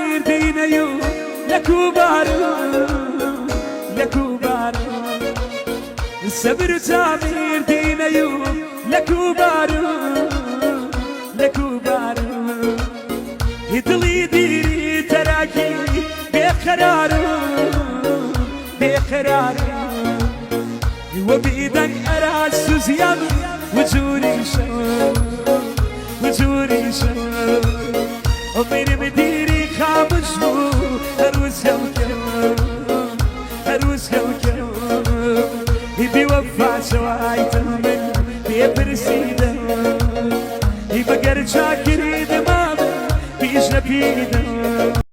عمير دينيو لكوبارو لكوبارو الصبر تعمير دينيو لكوبارو لكوبارو يدلي ديري تراكي بقرارو بقرارو وبإيدك أراج سوزيان وجوري شو وجوري شو ومين مديري خامشو هروس يوكو هروس يوكو يبي وفا شوايت من بيبرسيده يبقر شاكري دمام بيجنا بيده